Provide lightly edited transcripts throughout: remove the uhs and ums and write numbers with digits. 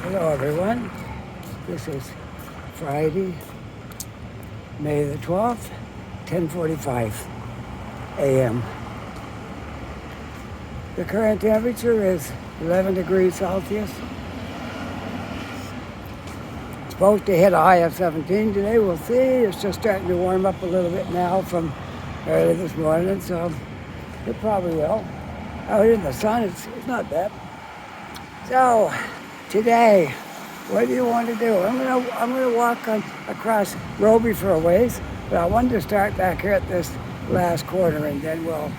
Hello everyone, this is Friday, May the 12th, 10:45 a.m. The current temperature is 11 degrees Celsius. It's supposed to hit a high of 17 today, we'll see. It's just starting to warm up a little bit now from early this morning, so it probably will. Out in the sun, it's not bad. So, today, what do you want to do? I'm gonna walk across Roby for a ways, but I wanted to start back here at this last corner, and then we'll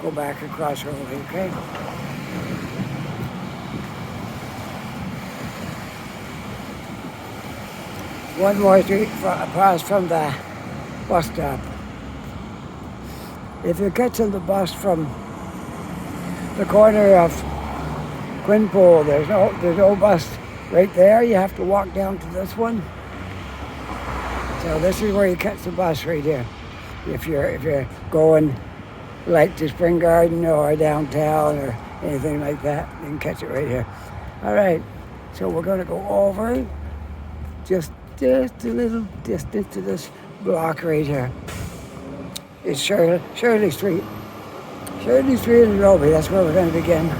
go back across Roby, okay? One more street across from the bus stop. If you're catching the bus from the corner of Quinpool, there's no bus right there. You have to walk down to this one. So this is where you catch the bus right here. If you're going like to Spring Garden or downtown or anything like that, you can catch it right here. All right, so we're going to go over just a little distance to this block right here. It's Shirley Street. Shirley Street in Roby, that's where we're going to begin.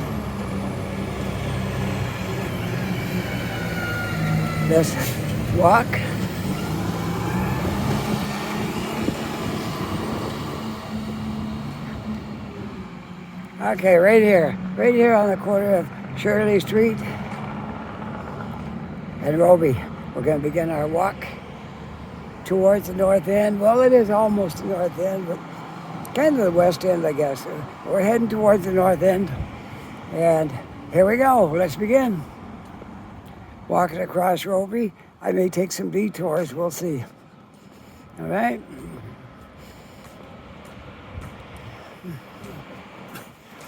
This walk. Okay, right here on the corner of Shirley Street and Roby. We're going to begin our walk towards the north end. Well, it is almost the north end, but kind of the west end, I guess. We're heading towards the north end, and here we go. Let's begin. Walking across Roby. I may take some detours, we'll see. All right?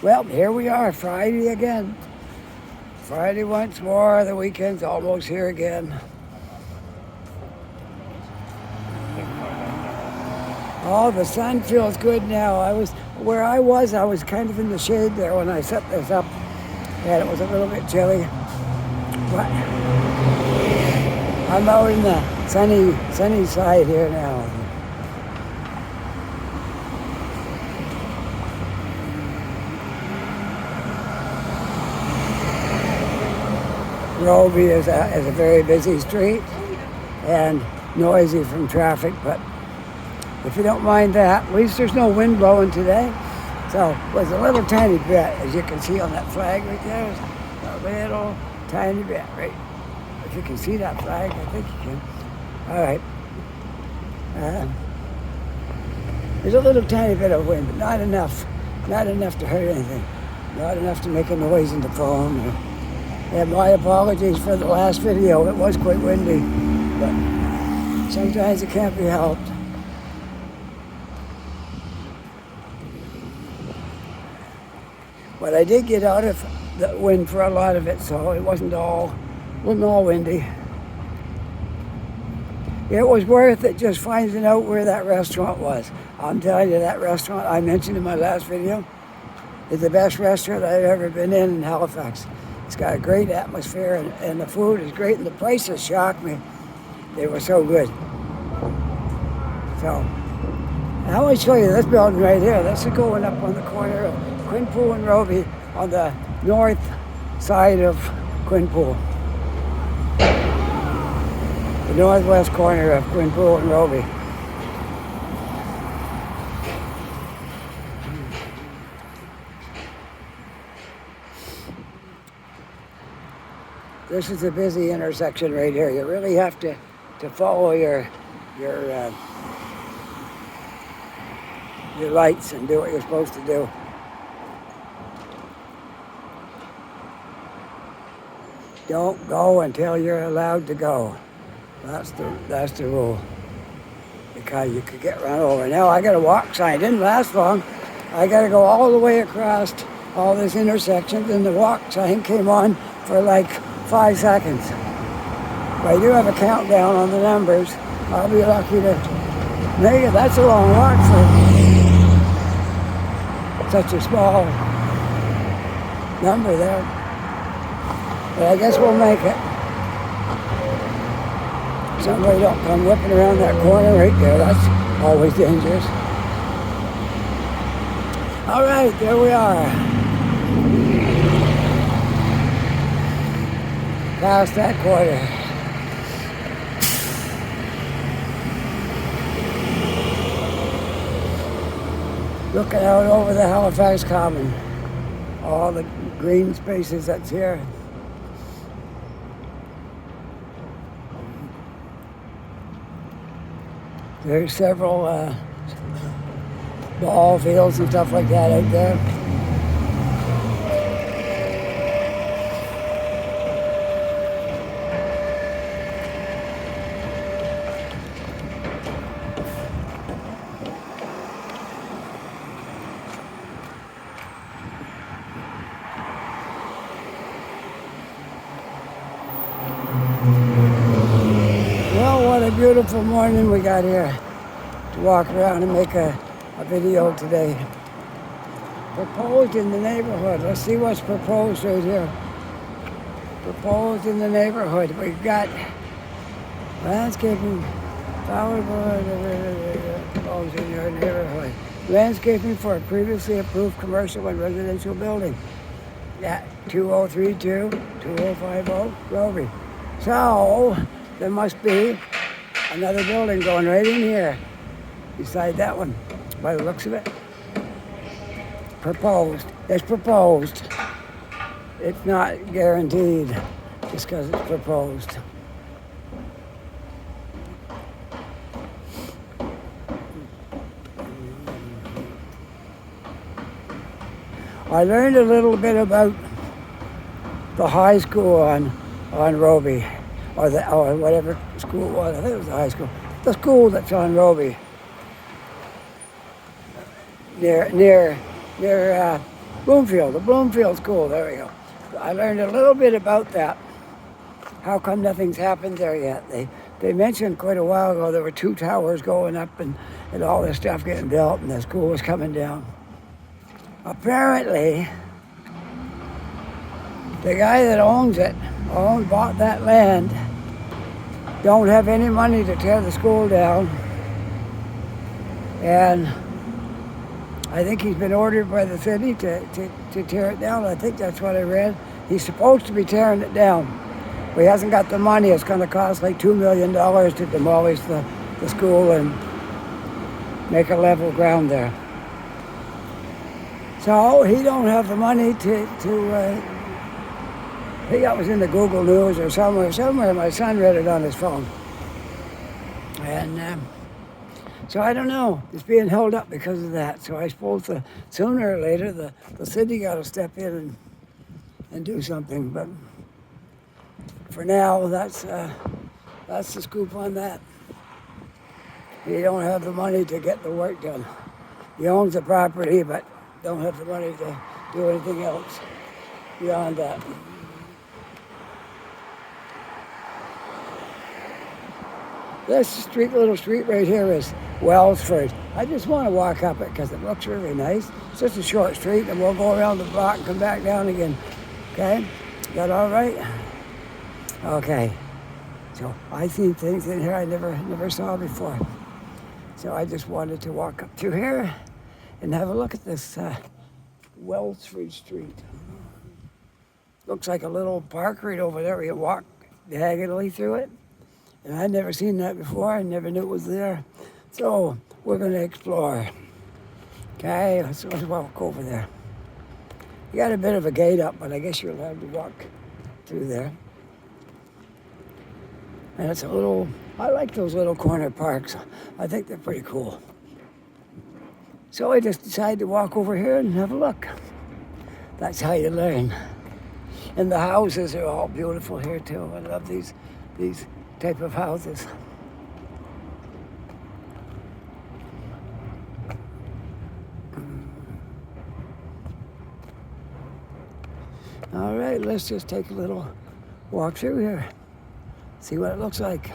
Well, here we are, Friday again. Friday once more, the weekend's almost here again. Oh, the sun feels good now. Where I was kind of in the shade there when I set this up, and it was a little bit chilly. But I'm out in the sunny side here now. Roby is a very busy street and noisy from traffic, but if you don't mind that, at least there's no wind blowing today. So it was a little tiny bit, as you can see on that flag right there, a little tiny bit, right? If you can see that flag, I think you can. All right. There's a little tiny bit of wind, but not enough to hurt anything. Not enough to make a noise in the phone. And my apologies for the last video. It was quite windy, but sometimes it can't be helped. But I did get out of the wind for a lot of it, so it wasn't all windy. It was worth it just finding out where that restaurant was. I'm telling you, that restaurant I mentioned in my last video is the best restaurant I've ever been in Halifax. It's got a great atmosphere, and the food is great, and the prices shocked me. They were so good. So, I want to show you this building right here. This is going up on the corner of Quinpool and Roby on the north side of Quinpool. The northwest corner of Quinpool and Roby. This is a busy intersection right here. You really have to follow your lights and do what you're supposed to do. Don't go until you're allowed to go. That's the rule. Because you could get run over. Now I got a walk sign. It didn't last long. I got to go all the way across all this intersection, and the walk sign came on for like 5 seconds. But I do have a countdown on the numbers. I'll be lucky to make it. That's a long walk for such a small number there. But I guess we'll make it. Somebody don't come whipping around that corner right there. That's always dangerous. All right, there we are. Past that corner. Looking out over the Halifax Common. All the green spaces that's here. There's several ball fields and stuff like that out there. Well, what a beautiful morning we got here to walk around and make a video today. Proposed in the neighborhood. Let's see what's proposed right here. Proposed in the neighborhood. We've got landscaping, proposed in your neighborhood. Landscaping for a previously approved commercial and residential building. Yeah, 2032-2050 Roby. So there must be another building going right in here beside that one, by the looks of it. Proposed. It's proposed. It's not guaranteed just because it's proposed. I learned a little bit about the high school on Roby, or whatever school it was. I think it was the high school. The school that's on Roby, near Bloomfield, the Bloomfield School. There we go. I learned a little bit about that. How come nothing's happened there yet? They mentioned quite a while ago there were 2 towers going up and all this stuff getting built, and the school was coming down. Apparently, the guy that owns it, bought that land, don't have any money to tear the school down. And I think he's been ordered by the city to tear it down. I think that's what I read. He's supposed to be tearing it down, but he hasn't got the money. It's going to cost like $2 million to demolish the school and make a level ground there. So he don't have the money to I think that was in the Google News or somewhere. My son read it on his phone. And so I don't know. It's being held up because of that. So I suppose sooner or later the city got to step in and do something. But for now, that's the scoop on that. He don't have the money to get the work done. He owns the property, but don't have the money to do anything else beyond that. This little street right here is Wellsford. I just want to walk up it because it looks really nice. It's just a short street, and we'll go around the block and come back down again. Okay? Is that all right? Okay. So I see things in here I never saw before. So I just wanted to walk up through here and have a look at this Wellsford Street. Looks like a little park right over there where you walk diagonally through it. And I'd never seen that before. I never knew it was there. So we're going to explore. Okay, let's walk over there. You got a bit of a gate up, but I guess you're allowed to walk through there. And it's I like those little corner parks. I think they're pretty cool. So I just decided to walk over here and have a look. That's how you learn. And the houses are all beautiful here too. I love these type of houses. All right, let's just take a little walk through here. See what it looks like.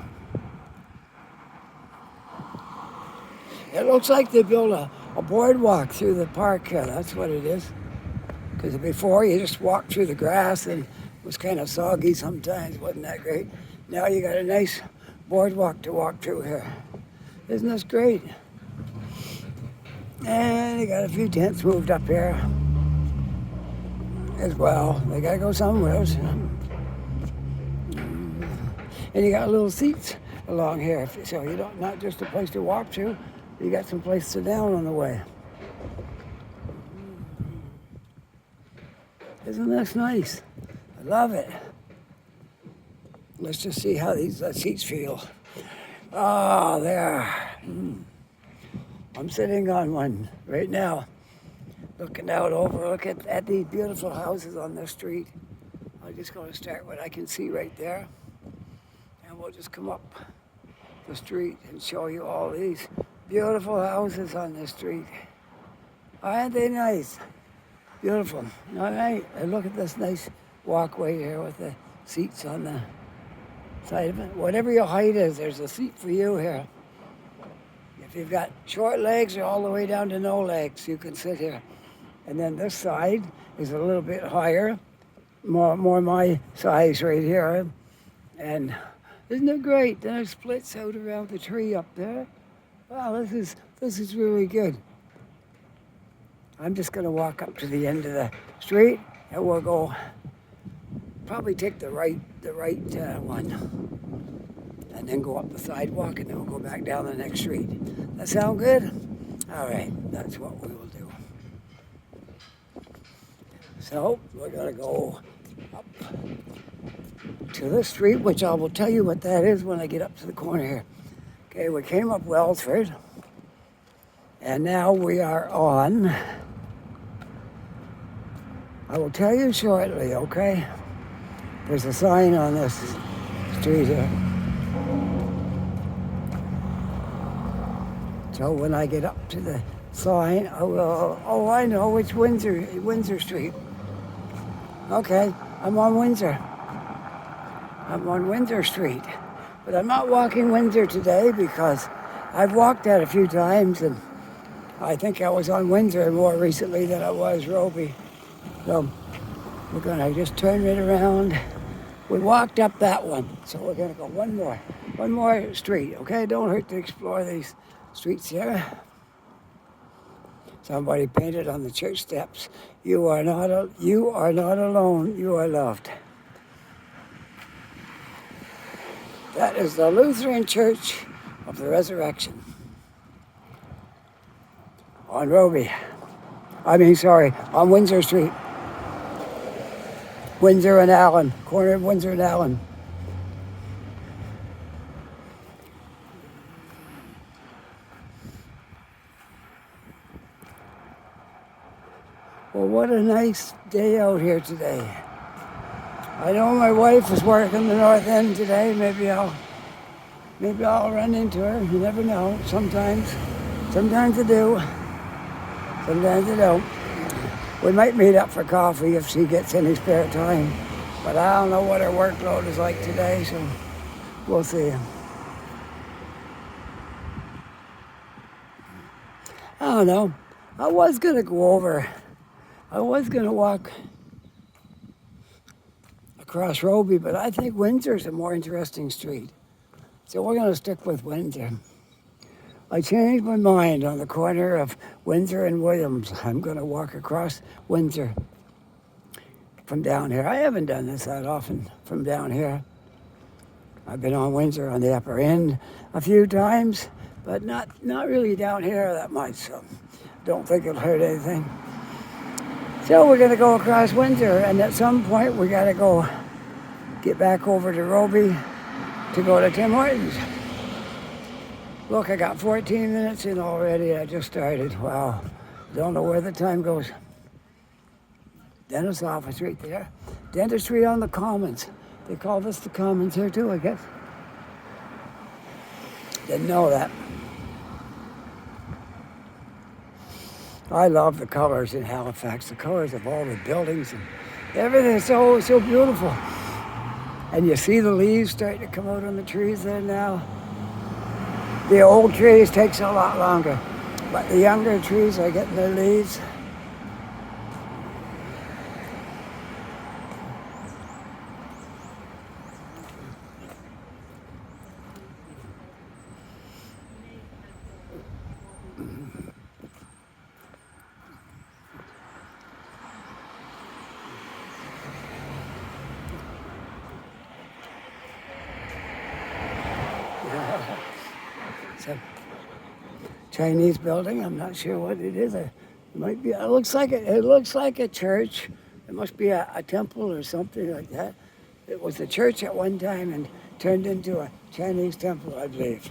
It looks like they built a boardwalk through the park here. That's what it is. Because before you just walk through the grass and was kind of soggy sometimes, wasn't that great? Now you got a nice boardwalk to walk through here. Isn't this great? And you got a few tents moved up here as well. They gotta go somewhere. And you got little seats along here, so you don't, not just a place to walk to, you got some place to sit down on the way. Isn't this nice? I love it. Let's just see how these seats feel. Ah, there. I'm sitting on one right now, looking out over, look at these beautiful houses on the street. I'm just going to start what I can see right there. And we'll just come up the street and show you all these beautiful houses on the street. Aren't they nice? Beautiful. All right, and look at this nice walkway here with the seats on the side of it. Whatever your height is, there's a seat for you here. If you've got short legs or all the way down to no legs, you can sit here. And then this side is a little bit higher, more my size right here. And isn't it great? Then it splits out around the tree up there. Wow, this is really good. I'm just going to walk up to the end of the street, and we'll go. Probably take the right one, and then go up the sidewalk, and then we'll go back down the next street. That sound good? All right, that's what we will do. So we're going to go up to this street, which I will tell you what that is when I get up to the corner here. Okay, we came up Wellsford, and now we are on. I will tell you shortly, okay? There's a sign on this street here. So when I get up to the sign, I will, oh, I know, it's Windsor Street. Okay, I'm on Windsor. I'm on Windsor Street. But I'm not walking Windsor today because I've walked that a few times, and I think I was on Windsor more recently than I was Roby. So we're gonna just turn it around. We walked up that one, so we're gonna go one more street, okay? Don't hurt to explore these streets here. Somebody painted on the church steps, you are not alone, you are loved. That is the Lutheran Church of the Resurrection on on Windsor Street. Windsor and Allen, corner of Windsor and Allen. Well, what a nice day out here today. I know my wife is working the Northend today. Maybe I'll run into her. You never know. Sometimes I do. Sometimes I don't. We might meet up for coffee if she gets any spare time. But I don't know what her workload is like today, so we'll see. I don't know. I was going to walk across Roby, but I think Windsor's a more interesting street. So we're going to stick with Windsor. I changed my mind on the corner of Windsor and Williams. I'm going to walk across Windsor from down here. I haven't done this that often from down here. I've been on Windsor on the upper end a few times, but not really down here that much, so don't think it'll hurt anything. So we're going to go across Windsor, and at some point we got to go get back over to Roby to go to Tim Hortons. Look, I got 14 minutes in already. I just started. Wow. Don't know where the time goes. Dentist office right there. Dentistry on the Commons. They call this the Commons here too, I guess. Didn't know that. I love the colors in Halifax. The colors of all the buildings and everything is so beautiful. And you see the leaves starting to come out on the trees there now. The old trees takes a lot longer, but the younger trees are getting their leaves. It's a Chinese building. I'm not sure what it is. It might be. It looks like a church. It must be a temple or something like that. It was a church at one time and turned into a Chinese temple, I believe.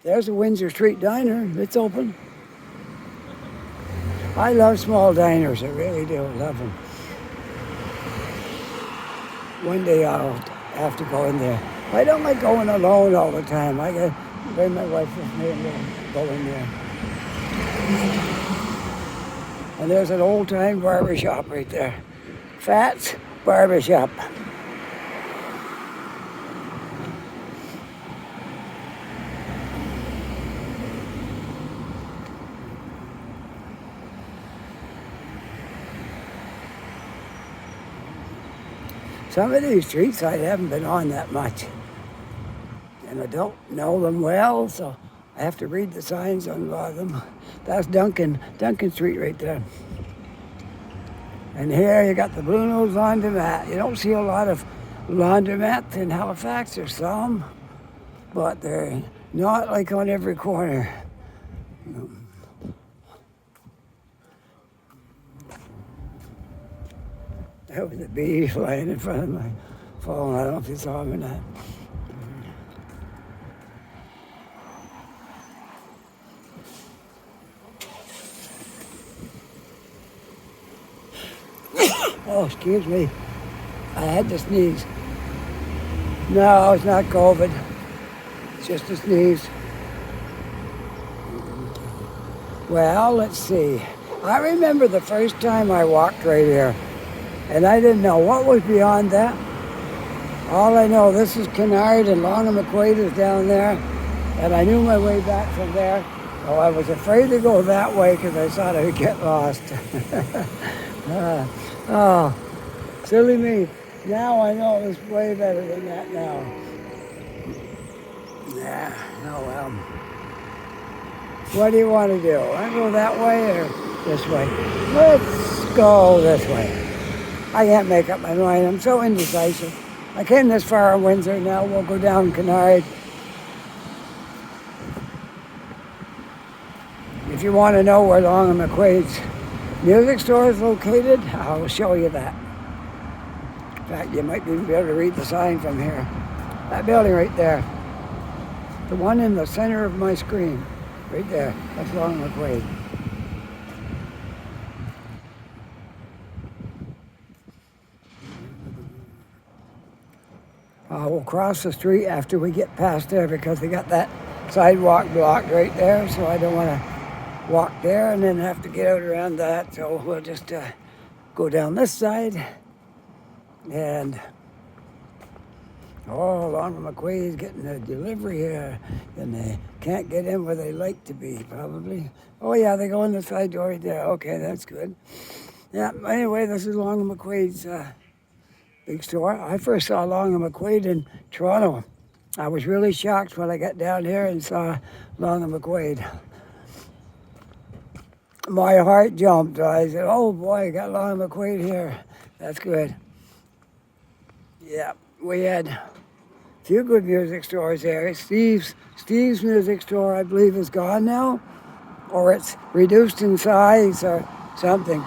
There's a Windsor Street Diner. It's open. I love small diners. I really do love them. One day I'll have to go in there. I don't like going alone all the time. I gotta bring my wife with me and we'll go in there. And there's an old-time barber shop right there. Fats Barber Shop. Some of these streets I haven't been on that much. And I don't know them well, so I have to read the signs on a lot of them. That's Duncan Street right there. And here you got the Blue Nose Laundromat. You don't see a lot of laundromats in Halifax. There's some, but they're not like on every corner. There was a bee flying in front of my phone. I don't know if you saw him or not. Oh, excuse me. I had to sneeze. No, it's not COVID. It's just a sneeze. Well, let's see. I remember the first time I walked right here, and I didn't know what was beyond that. All I know, this is Cunard and Long and McQuaid is down there, and I knew my way back from there. Oh, I was afraid to go that way because I thought I would get lost. Oh, silly me. Now I know it's way better than that now. Yeah, oh well. What do you want to do? Want to go that way or this way? Let's go this way. I can't make up my mind. I'm so indecisive. I came this far in Windsor. Now we'll go down Cunard. If you want to know where Long and McQuaid's music store is located, I'll show you that. In fact, you might even be able to read the sign from here. That building right there. The one in the center of my screen. Right there. That's Long and McQuaid. We'll cross the street after we get past there because they got that sidewalk blocked right there, so I don't want to walk there and then have to get out around that. So we'll just go down this side and Long and McQuaid's getting a delivery here and they can't get in where they like to be probably. Oh yeah, they go in the side door right there. Okay, that's good. Yeah, anyway, this is Long and McQuaid's big store. I first saw Long and McQuaid in Toronto. I was really shocked when I got down here and saw Long and McQuaid. My heart jumped. I said, oh boy, I got Long and McQuaid here. That's good. Yeah, we had a few good music stores there. Steve's music store, I believe, is gone now, or it's reduced in size or something.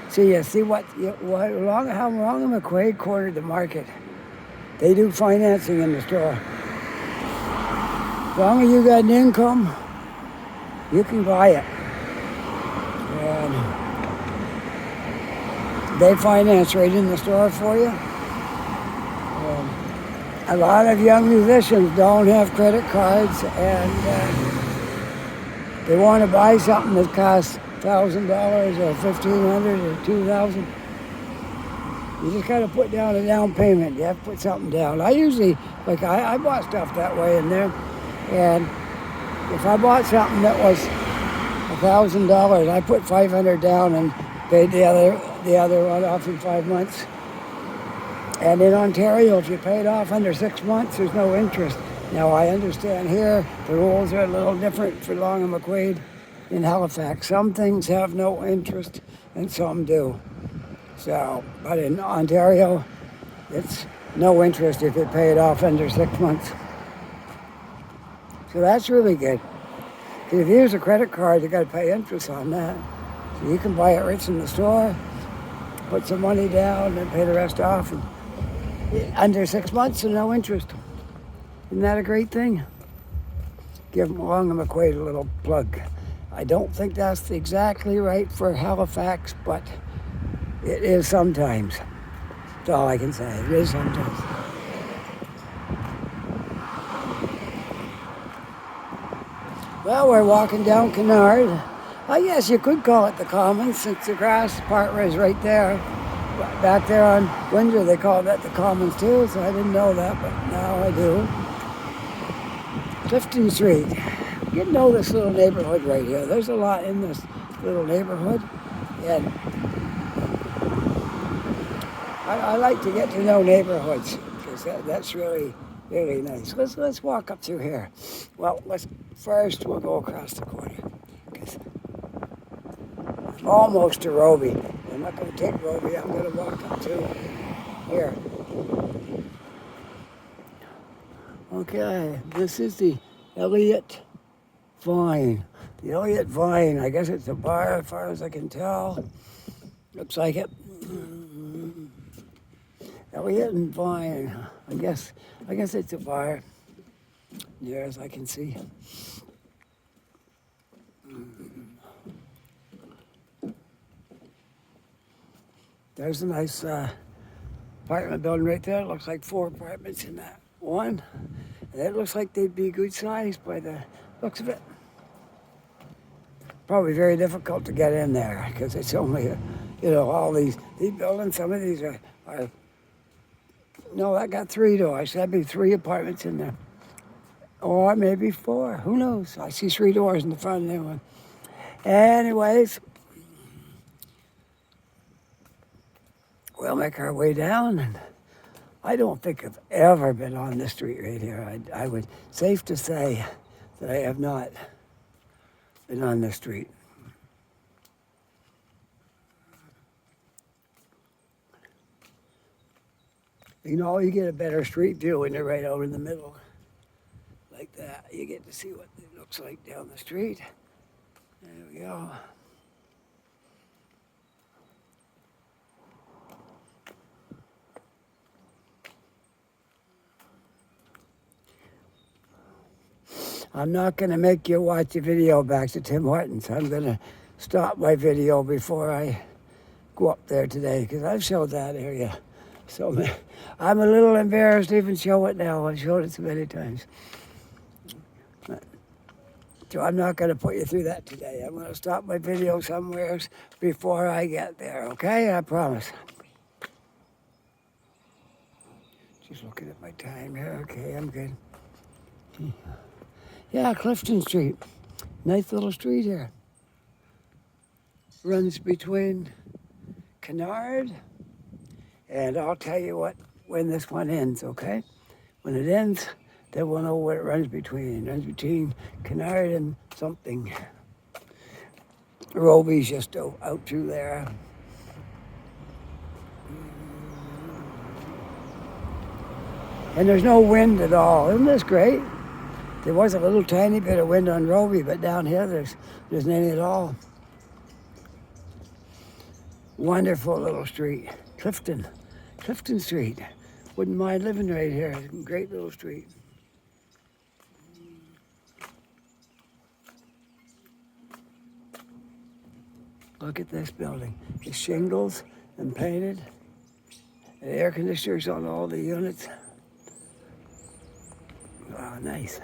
So you see how Long and McQuaid cornered the market. They do financing in the store. As long as you got an income, you can buy it. And they finance right in the store for you. A lot of young musicians don't have credit cards and they want to buy something that costs $1,000 or $1,500 or $2,000. You just got to put down a down payment. You have to put something down. I usually, I bought stuff that way in there, and if I bought something that was $1,000, I put $500 down and paid the other one off in 5 months. And in Ontario, if you pay it off under 6 months, there's no interest. Now I understand here the rules are a little different for Long and McQuaid. In Halifax, some things have no interest and some do. So, but in Ontario, it's no interest if you pay it off under 6 months. So that's really good. If you use a credit card, you got to pay interest on that. So you can buy it right in the store, put some money down, and pay the rest off. And under 6 months and no interest. Isn't that a great thing? Give Long and McQuaid a little plug. I don't think that's exactly right for Halifax, but it is sometimes. That's all I can say. It is sometimes. Well, we're walking down Cunard. I guess you could call it the Commons, since the grass part is right there. Back there on Windsor, they call that the Commons too, so I didn't know that, but now I do. Clifton Street. You know this little neighborhood right here. There's a lot in this little neighborhood, and I like to get to know neighborhoods because that's really, really nice. Let's walk up through here. Well, first we'll go across the corner because I'm almost to Roby. I'm not going to take Roby. I'm going to walk up to here. Okay, this is the Elliott Vine. The Elliott Vine, I guess it's a bar as far as I can tell. Looks like it. Elliott and Vine. I guess it's a bar. Near as I can see. There's a nice apartment building right there. It looks like 4 apartments in that one. And it looks like they'd be good size by the looks of it. Probably very difficult to get in there because it's only, all these buildings. Some of these are no, I got 3 doors. That'd be 3 apartments in there. Or maybe 4. Who knows? I see 3 doors in the front of that one. Anyways, we'll make our way down. And I don't think I've ever been on this street right here. I would safe to say that I have not been on this street. You get a better street view when you're right out in the middle. Like that. You get to see what it looks like down the street. There we go. I'm not going to make you watch a video back to Tim Hortons. I'm going to stop my video before I go up there today because I've showed that area. So I'm a little embarrassed to even show it now. I've showed it so many times. So I'm not going to put you through that today. I'm going to stop my video somewhere before I get there, okay? I promise. Just looking at my time here. Okay, I'm good. Yeah, Clifton Street. Nice little street here. Runs between Cunard, and I'll tell you when this one ends, okay? When it ends, then we'll know what it runs between. It runs between Cunard and something. Roby's just out through there. And there's no wind at all. Isn't this great? There was a little tiny bit of wind on Roby, but down here there's any at all. Wonderful little street. Clifton Street. Wouldn't mind living right here. Great little street. Look at this building. It's shingles and painted. And air conditioners on all the units. Wow, nice.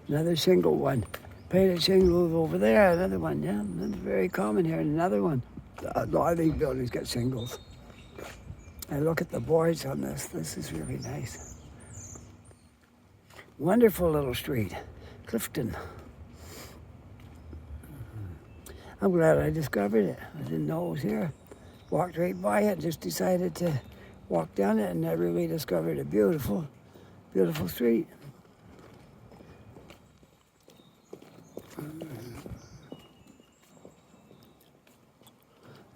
Another shingle one. Painted shingles over there. Another one, yeah. That's very common here. Another one. A lot of these buildings got shingles. And look at the boards on this. This is really nice. Wonderful little street. Clifton. I'm glad I discovered it. I didn't know it was here. Walked right by it, just decided to walk down it, and I really discovered a beautiful, beautiful street.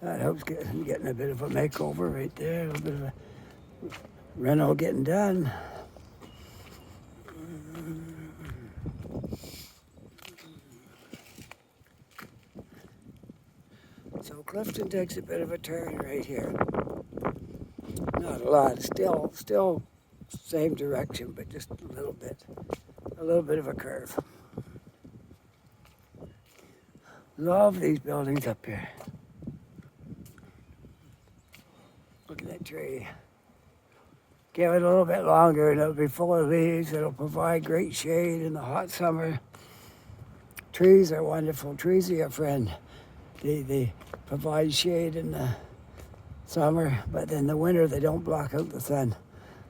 That hope's getting a bit of a makeover right there, a little bit of a reno getting done. Clifton takes a bit of a turn right here. Not a lot, still same direction, but just a little bit of a curve. Love these buildings up here. Look at that tree. Give it a little bit longer and it'll be full of leaves. It'll provide great shade in the hot summer. Trees are wonderful. Trees are your friend. They provide shade in the summer, but in the winter they don't block out the sun.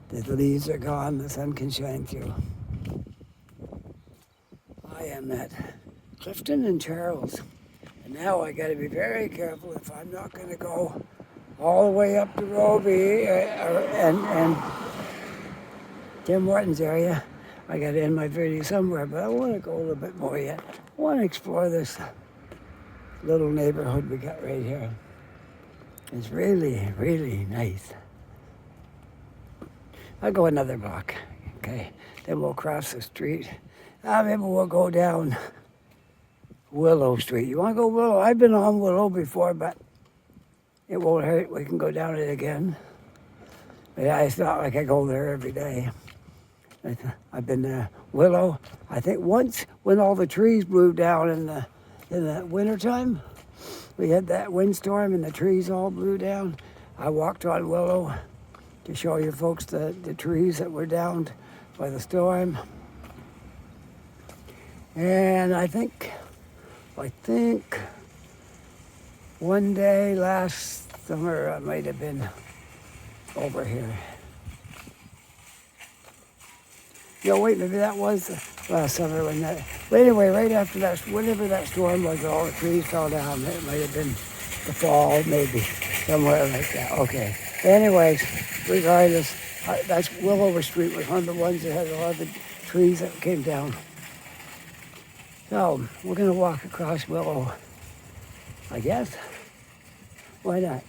The leaves are gone, the sun can shine through. I am at Clifton and Charles. And now I got to be very careful if I'm not going to go all the way up to Roby and Tim Hortons area. I got to end my video somewhere, but I want to go a little bit more yet. I want to explore this little neighborhood we got right here. It's really, really nice. I'll go another block, okay? Then we'll cross the street. Maybe we'll go down Willow Street. You want to go Willow? I've been on Willow before, but it won't hurt. We can go down it again. But it's not like I go there every day. I've been there. Willow, I think once when all the trees blew down in the wintertime, we had that windstorm and the trees all blew down. I walked on Willow to show you folks the trees that were downed by the storm. And I think one day last summer I might have been over here. No, wait, maybe that was last summer when that. But anyway, right after that, whenever that storm was, all the trees fell down. It might have been the fall, maybe somewhere like that. Okay. Anyways, regardless, that's Willow Street was one of the ones that had a lot of the trees that came down. So we're gonna walk across Willow, I guess. Why not?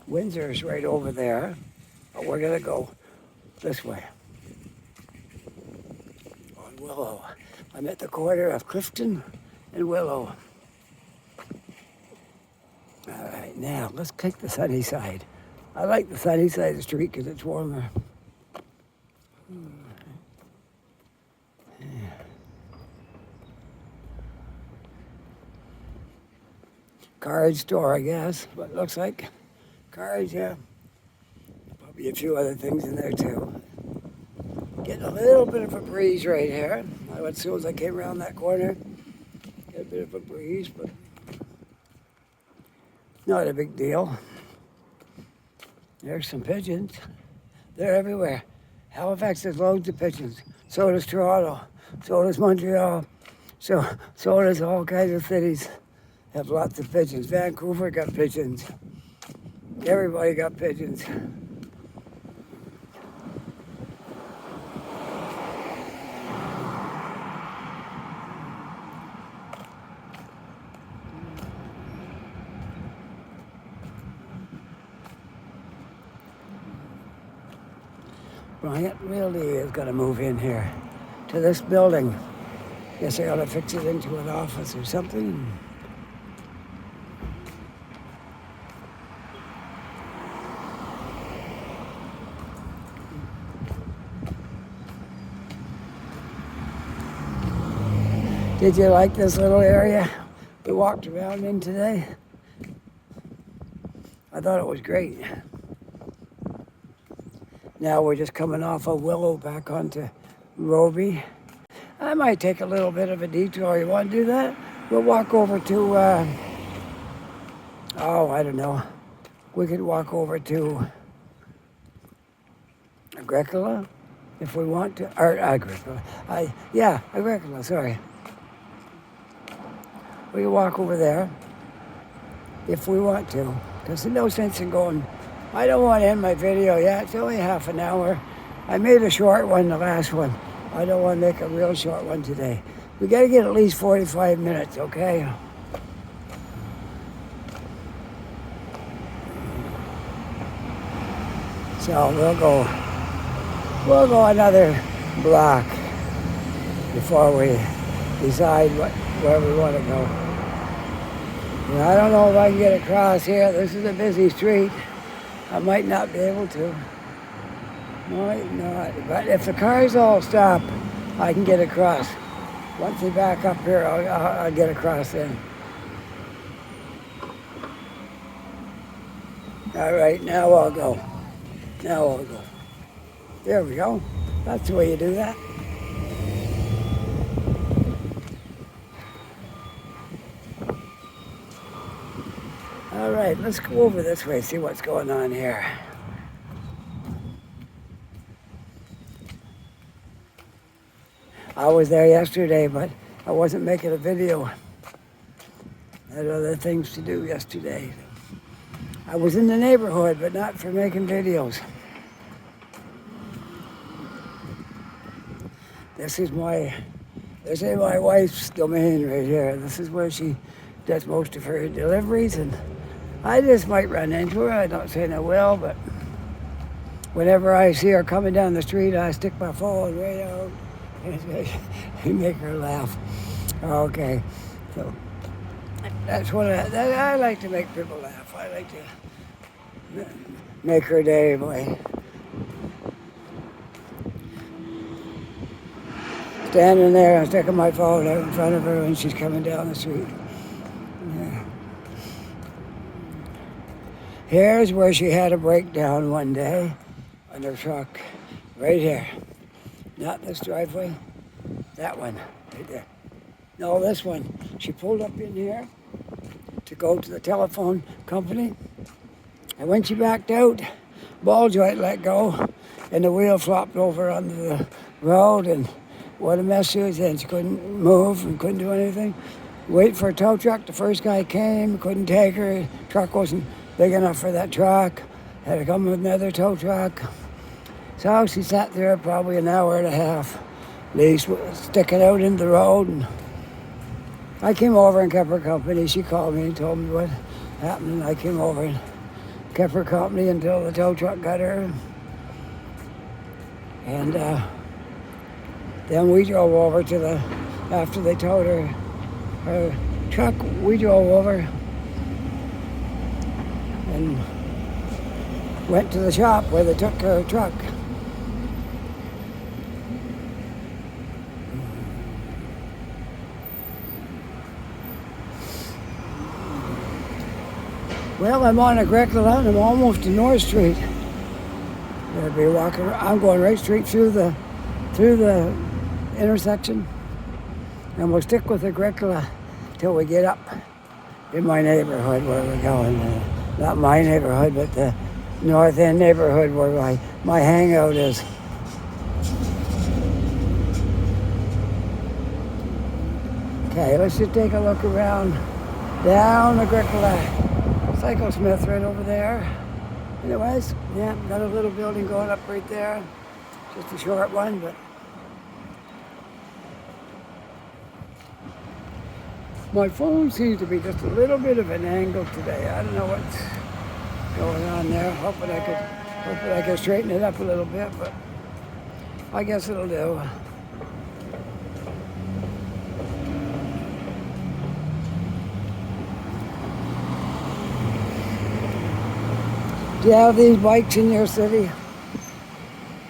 Windsor is right over there, but we're gonna go this way on Willow. I'm at the corner of Clifton and Willow. All right, now let's take the sunny side. I like the sunny side of the street because it's warmer. Card store, I guess, but it looks like cards, yeah. Probably a few other things in there too. Getting a little bit of a breeze right here. As soon as I came around that corner, get a bit of a breeze, but not a big deal. There's some pigeons. They're everywhere. Halifax has loads of pigeons. So does Toronto. So does Montreal. So does all kinds of cities. Have lots of pigeons. Vancouver got pigeons. Everybody got pigeons. Bryant really is going to move in here to this building. Guess I ought to fix it into an office or something. Did you like this little area we walked around in today? I thought it was great. Now we're just coming off of Willow back onto Roby. I might take a little bit of a detour. You want to do that? We'll walk over to, I don't know. We could walk over to Agricola if we want to. Or Agricola. Agricola, sorry. We can walk over there if we want to, because there's no sense in going. I don't want to end my video yet. It's only half an hour. I made a short one, the last one. I don't want to make a real short one today. We got to get at least 45 minutes, okay? So we'll go another block before we decide where we want to go. Yeah, I don't know if I can get across here. This is a busy street. I might not be able to. Might not. But if the cars all stop, I can get across. Once they back up here, I'll get across then. All right, now I'll go. Now I'll go. There we go. That's the way you do that. All right, let's go over this way, see what's going on here. I was there yesterday, but I wasn't making a video. I had other things to do yesterday. I was in the neighborhood, but not for making videos. This is my wife's domain right here. This is where she does most of her deliveries, and I just might run into her. I don't say I will, but whenever I see her coming down the street, I stick my phone right out and make her laugh. Okay, so that's what I like to make people laugh. I like to make her day by standing there and sticking my phone out in front of her when she's coming down the street. Yeah. Here's where she had a breakdown one day on her truck. Right here. Not this driveway. That one. Right there. No, this one. She pulled up in here to go to the telephone company. And when she backed out, ball joint let go and the wheel flopped over onto the road, and what a mess she was in. She couldn't move and couldn't do anything. Wait for a tow truck. The first guy came, couldn't take her. The truck wasn't big enough for that truck. Had to come with another tow truck. So she sat there probably an hour and a half, at least, sticking out in the road. And I came over and kept her company. She called me and told me what happened, and I came over and kept her company until the tow truck got her. And then we drove over to after they towed her truck, we drove over and went to the shop where they took her truck. Well, I'm on Agricola and I'm almost to North Street. I'll be walking. I'm going right straight through the intersection, and we'll stick with Agricola till we get up in my neighborhood where we're going. Not my neighborhood, but the Northend neighborhood where my hangout is. Okay, let's just take a look around down Agricola. Cycle Smith right over there. Anyways, yeah, got a little building going up right there. Just a short one, but my phone seems to be just a little bit of an angle today. I don't know what's going on there. Hoping I could straighten it up a little bit, but I guess it'll do. Do you have these bikes in your city?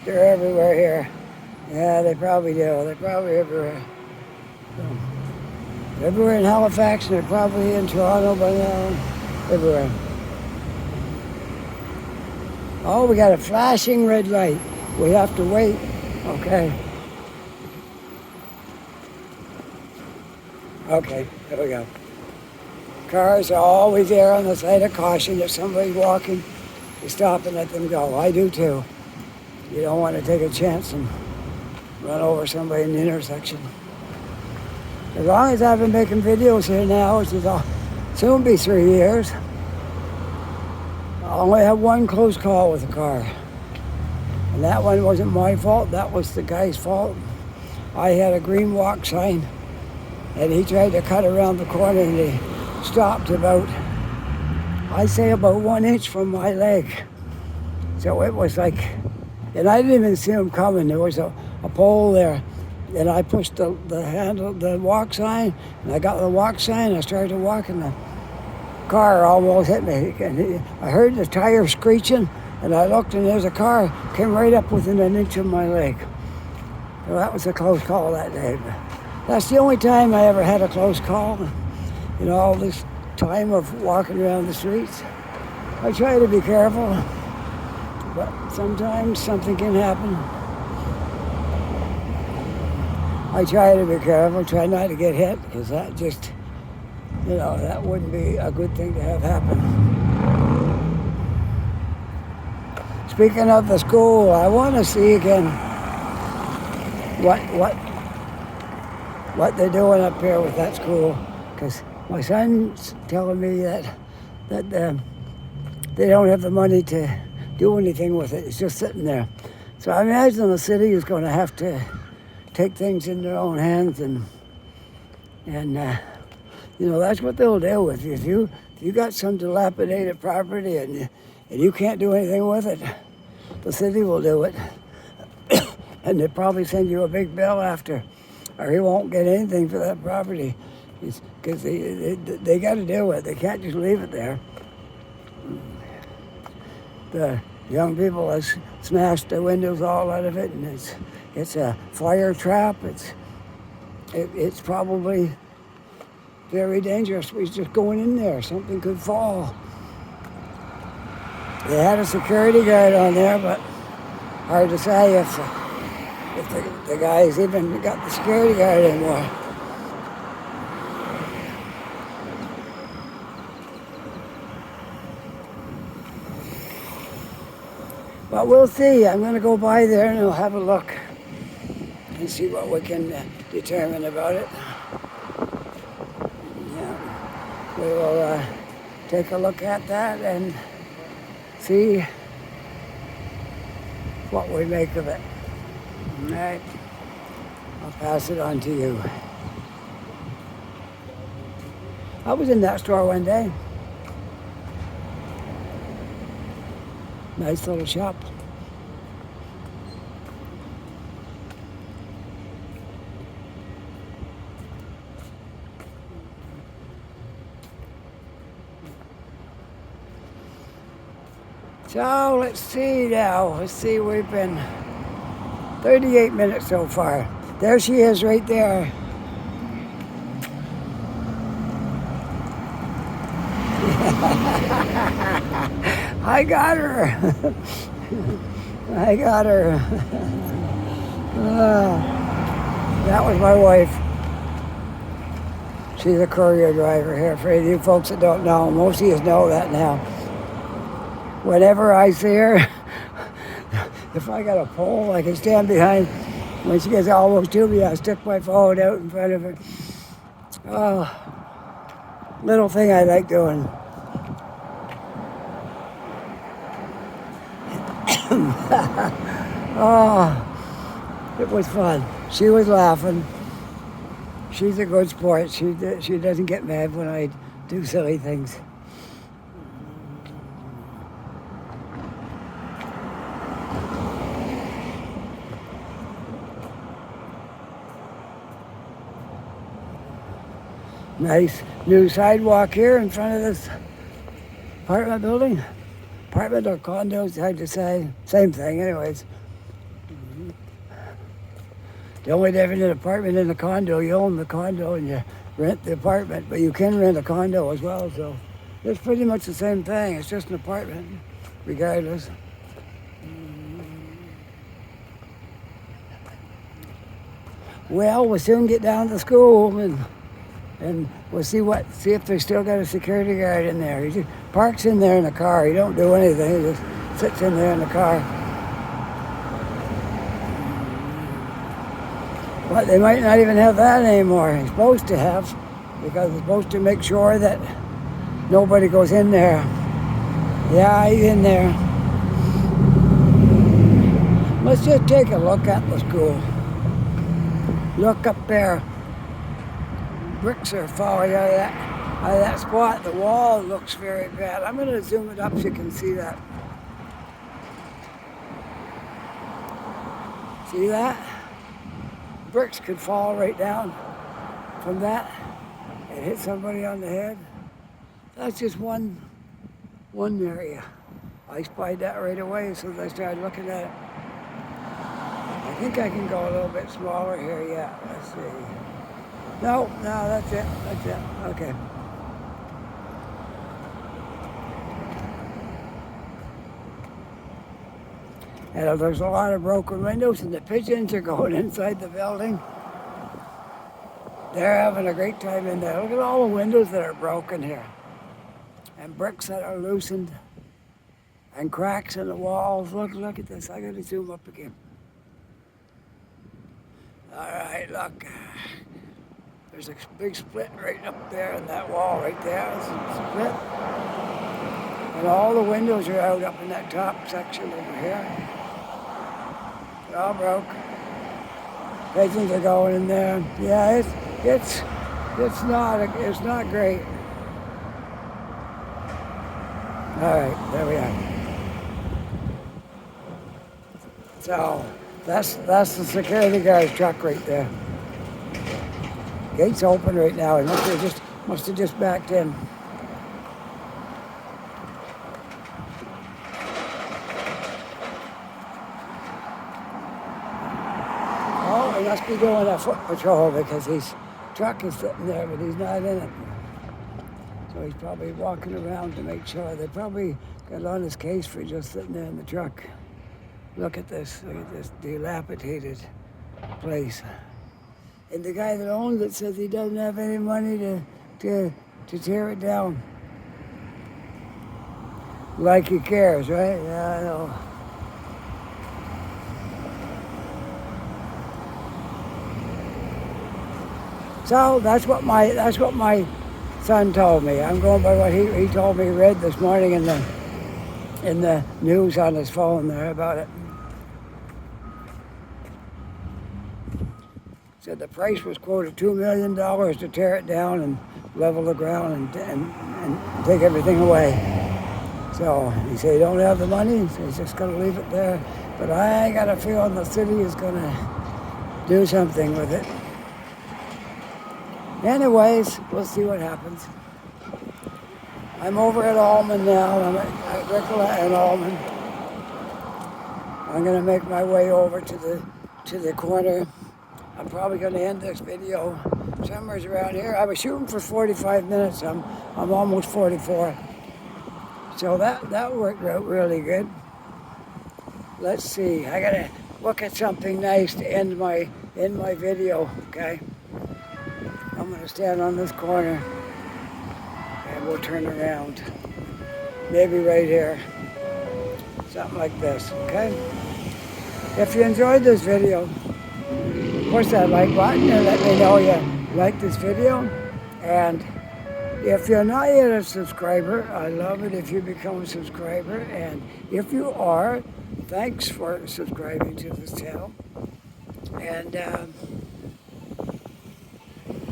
They're everywhere here. Yeah, they probably do. They're probably everywhere. So, everywhere in Halifax, and they're probably in Toronto by now. Everywhere. Oh, we got a flashing red light. We have to wait. Okay. Okay, there we go. Cars are always there on the side of caution. If somebody's walking, you stop and let them go. I do too. You don't want to take a chance and run over somebody in the intersection. As long as I've been making videos here now, which will soon be 3 years, I only have one close call with a car. And that one wasn't my fault, that was the guy's fault. I had a green walk sign, and he tried to cut around the corner, and he stopped about 1 inch from my leg. So it was like, and I didn't even see him coming. There was a pole there, and I pushed the handle, the walk sign, and I got the walk sign, and I started walking. car almost hit me. And I heard the tire screeching, and I looked, and there's a car came right up within an inch of my leg. So that was a close call that day. But that's the only time I ever had a close call in all this time of walking around the streets. I try to be careful, but sometimes something can happen. I try to be careful, try not to get hit, because that just, that wouldn't be a good thing to have happen. Speaking of the school, I want to see again what they're doing up here with that school, because my son's telling me that they don't have the money to do anything with it. It's just sitting there. So I imagine the city is going to have to take things in their own hands, and that's what they'll do. If you got some dilapidated property and you can't do anything with it, the city will do it. And they'll probably send you a big bill after, or you won't get anything for that property, because they got to deal with it. They can't just leave it there. The young people have smashed the windows all out of it, and it's a fire trap. It's probably very dangerous. We're just going in there. Something could fall. They had a security guard on there, but hard to say if the guy's even got the security guard anymore. But we'll see. I'm going to go by there and we'll have a look and see what we can determine about it. Yeah, we will take a look at that and see what we make of it. All right, I'll pass it on to you. I was in that store one day. Nice little shop. So let's see now. We've been 38 minutes so far. There she is right there. I got her. I got her. That was my wife. She's a courier driver here. For you folks that don't know, most of you know that now. Whenever I see her, if I got a pole, I can stand behind. When she gets almost to me, I stick my phone out in front of her. Oh, little thing I like doing. Oh, it was fun. She was laughing. She's a good sport. She doesn't get mad when I do silly things. Nice new sidewalk here in front of this apartment building. Apartment or condos, hard to say. Same thing, anyways. The only difference in an apartment and a condo, you own the condo and you rent the apartment, but you can rent a condo as well, so it's pretty much the same thing. It's just an apartment, regardless. Well, we'll soon get down to school and we'll see if they still got a security guard in there. He just parks in there in the car. He don't do anything. He just sits in there in the car. But they might not even have that anymore. He's supposed to have, because he's supposed to make sure that nobody goes in there. Yeah, he's in there. Let's just take a look at the school. Look up there. Bricks are falling out of that spot. The wall looks very bad. I'm going to zoom it up so you can see that. See that? Bricks could fall right down from that and hit somebody on the head. That's just one area. I spied that right away as soon as I started looking at it. I think I can go a little bit smaller here, yeah. Let's see. No, that's it. Okay. And there's a lot of broken windows, and the pigeons are going inside the building. They're having a great time in there. Look at all the windows that are broken here. And bricks that are loosened. And cracks in the walls. Look at this. I gotta zoom up again. All right, look. There's a big split right up there in that wall right there. There's a split. And all the windows are out up in that top section over here. They're all broke. Pigeons are going in there. Yeah, it's not great. All right, there we are. So that's the security guard's truck right there. Gate's open right now. It must have just backed in. Oh, he must be doing a foot patrol because his truck is sitting there, but he's not in it. So he's probably walking around to make sure. They probably got on his case for just sitting there in the truck. Look at this dilapidated place. And the guy that owns it says he doesn't have any money to tear it down. Like he cares, right? Yeah, I know. So that's what my son told me. I'm going by what he told me, read this morning in the news on his phone there about it. Said the price was quoted $2 million to tear it down and level the ground and take everything away. So he said he don't have the money, so he's just gonna leave it there. But I got a feeling the city is gonna do something with it. Anyways, we'll see what happens. I'm over at Almond now. I'm at Ricola and Almond. I'm gonna make my way over to the corner. I'm probably going to end this video somewhere around here. I was shooting for 45 minutes. I'm almost 44. So that worked out really good. Let's see. I got to look at something nice to end my video. Okay. I'm going to stand on this corner and we'll turn around. Maybe right here. Something like this. Okay. If you enjoyed this video, push that like button and let me know you like this video. And if you're not yet a subscriber, I love it if you become a subscriber. And if you are, thanks for subscribing to this channel. And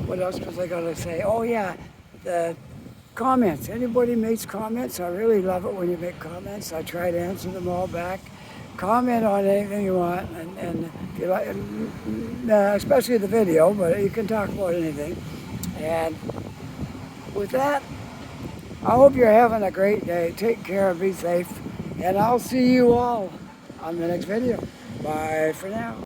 what else was I going to say? Oh yeah, the comments. Anybody makes comments, I really love it when you make comments. I try to answer them all back. Comment on anything you want, and if you like, especially the video, but you can talk about anything. And with that, I hope you're having a great day. Take care, be safe, and I'll see you all on the next video. Bye for now.